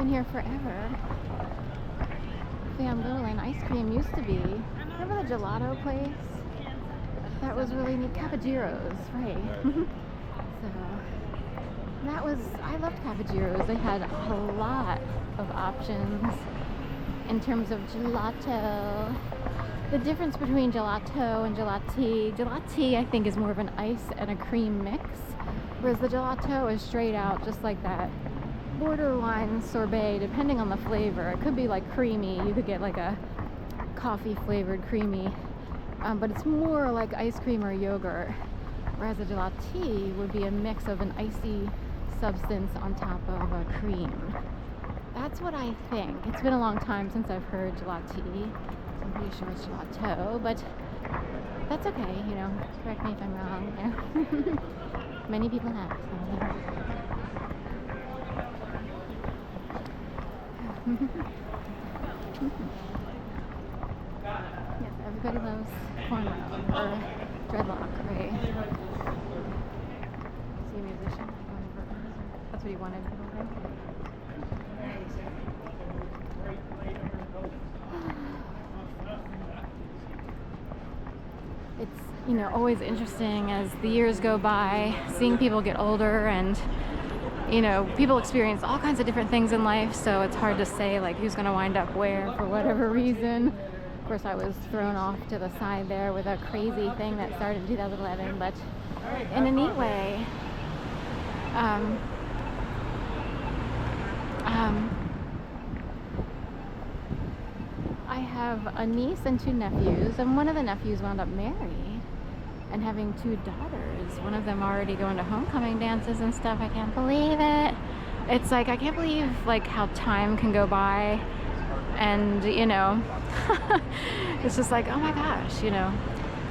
been here forever. Van Lillen ice cream used to be. Remember the gelato place? That was really neat. Caballeros, right? So that was, I loved Caballeros. They had a lot of options in terms of gelato. The difference between gelato and gelati, I think, is more of an ice and a cream mix, whereas the gelato is straight out, just like that borderline sorbet, depending on the flavor. It could be like creamy. You could get like a coffee flavored creamy, but it's more like ice cream or yogurt, whereas a gelati would be a mix of an icy substance on top of a cream. That's what I think. It's been a long time since I've heard gelati. I'm pretty sure it's gelato, but that's okay, you know, correct me if I'm wrong, you know. Many people have, so. Yes, everybody loves cornrow or dreadlock, right? Is he a musician? That's what he wanted, okay? It's, you know, always interesting as the years go by, seeing people get older, and, you know, people experience all kinds of different things in life, so it's hard to say like who's going to wind up where for whatever reason. Of course, I was thrown off to the side there with a crazy thing that started in 2011, but in a neat way. I have a niece and two nephews, and one of the nephews wound up married and having two daughters. One of them already going to homecoming dances and stuff. I can't believe it. It's like, I can't believe like how time can go by, and you know, it's just like, oh my gosh, you know.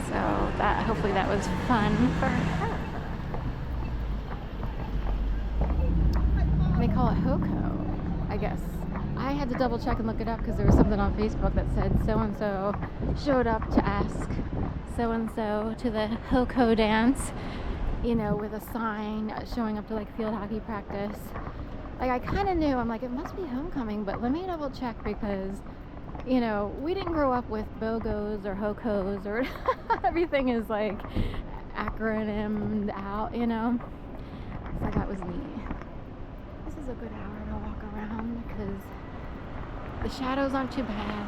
So that, hopefully that was fun for her. They call it Hoko, I guess. I had to double check and look it up because there was something on Facebook that said so-and-so showed up to ask so-and-so to the Hoko dance, you know, with a sign showing up to like field hockey practice. Like, I kind of knew, I'm like, it must be homecoming, but let me double check because, you know, we didn't grow up with BOGOs or Hokos or everything is like acronymed out, you know. So that was neat. This is a good hour to walk around because the shadows aren't too bad.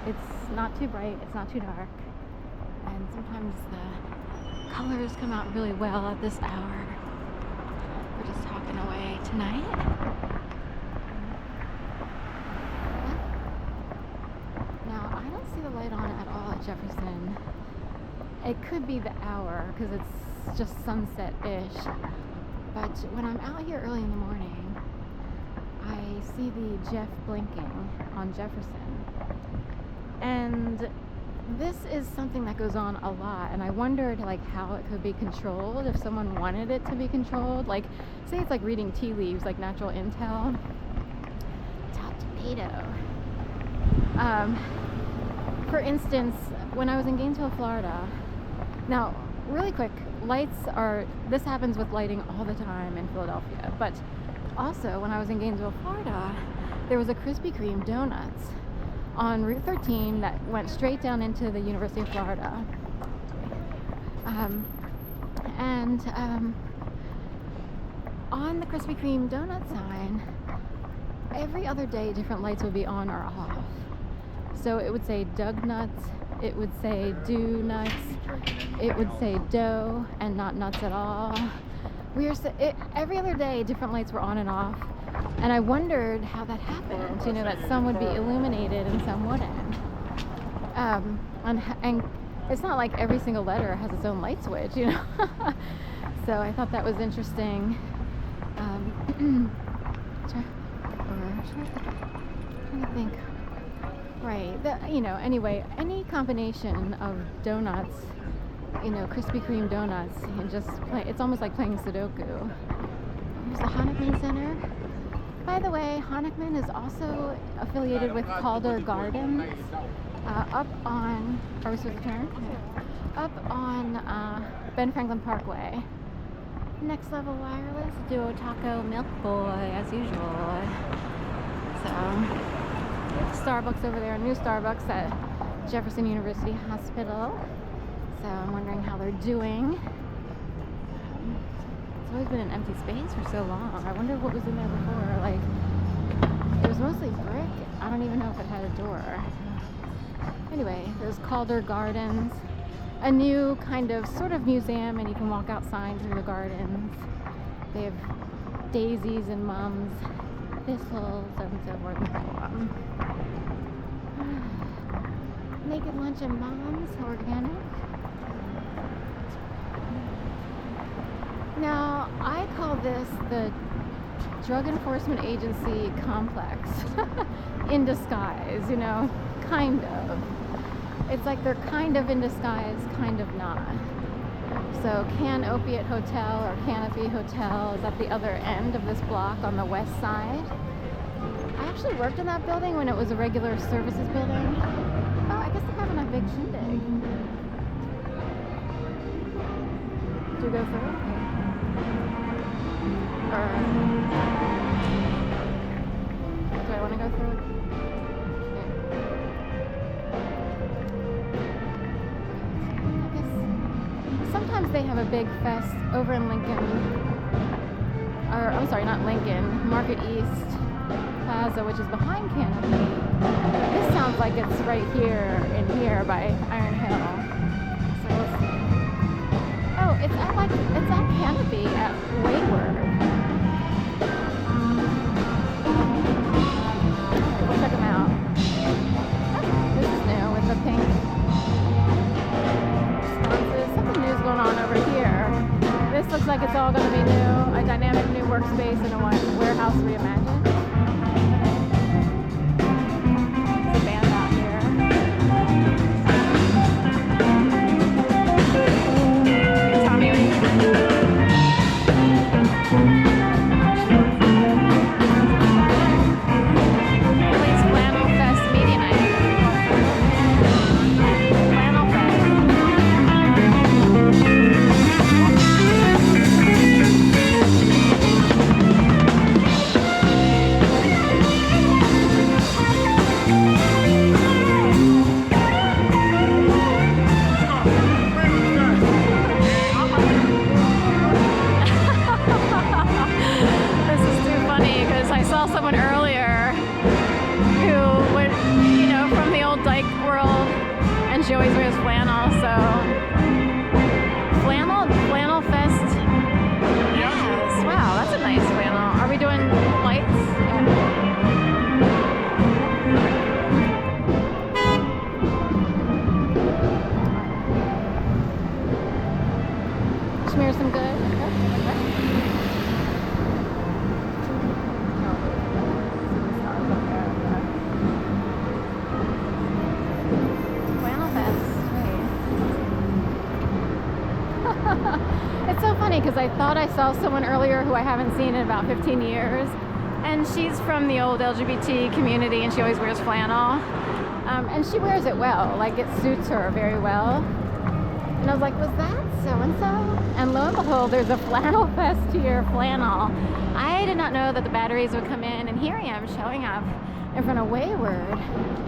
It's not too bright, it's not too dark. And sometimes the colors come out really well at this hour. We're just talking away tonight. Now, I don't see the light on at all at Jefferson. It could be the hour because it's just sunset-ish. But when I'm out here early in the morning, I see the Jeff blinking on Jefferson. And this is something that goes on a lot, and I wondered like how it could be controlled if someone wanted it to be controlled. Like, say it's like reading tea leaves, like natural intel. Top tomato. For instance, when I was in Gainesville, Florida, now really quick, lights are, this happens with lighting all the time in Philadelphia, but also when I was in Gainesville, Florida, there was a Krispy Kreme donuts on Route 13 that went straight down into the University of Florida. On the Krispy Kreme donut sign, every other day different lights would be on or off. So it would say Doug Nuts, it would say Do Nuts, it would say Dough and not nuts at all. Every other day different lights were on and off. And I wondered how that happened, you know, that some would be illuminated and some wouldn't. And it's not like every single letter has its own light switch, you know. So I thought that was interesting. I'm trying to think. Right, you know, anyway, any combination of donuts, you know, Krispy Kreme donuts, and just play, it's almost like playing Sudoku. Here's the Honickman Center. By the way, Honickman is also affiliated with Calder Gardens, up on, are we supposed to turn? Yeah. Up on Ben Franklin Parkway. Next Level Wireless, Duo Taco Milk Boy, as usual. So, Starbucks over there, a new Starbucks at Jefferson University Hospital. So I'm wondering how they're doing. It's always been an empty space for so long. I wonder what was in there before. Like, it was mostly brick. I don't even know if it had a door. Anyway, there's Calder Gardens, a new kind of sort of museum, and you can walk outside through the gardens. They have daisies and mums, thistles, and so forth and so on. Naked Lunch and Moms, organic. Now, I call this the Drug Enforcement Agency complex in disguise, you know, kind of. It's like they're kind of in disguise, kind of not. So Can Opiate Hotel or Canopy Hotel is at the other end of this block on the west side. I actually worked in that building when it was a regular services building. Oh, I guess they're having a big shindig. Do you go through? Or do I want to go through it? Sometimes they have a big fest over in Lincoln, or I'm sorry, not Lincoln, Market East Plaza, which is behind Canopy. This sounds like it's right here in here by Iron Hill. So we'll see. Oh, it's at Canopy at Wayward. We'll check them out. This is new with the pink. Something new is going on over here. This looks like it's all going to be new, a dynamic new workspace in a warehouse reimagined. There's a band out here. Tommy Lee. It's Flannel Fest Media Night. Flannel Fest. Someone earlier who would, you know, from the old dyke world, and she always wears flannel, so flannel fest. Yes, wow, that's a nice flannel. Are we doing lights? Yeah. Smear some good. It's so funny because I thought I saw someone earlier who I haven't seen in about 15 years, and she's from the old LGBT community, and she always wears flannel, and she wears it well, like it suits her very well. And I was like, was that so-and-so? And lo and behold, there's a Flannel Fest here, flannel. I did not know that the batteries would come in, and here I am showing up in front of Wayward.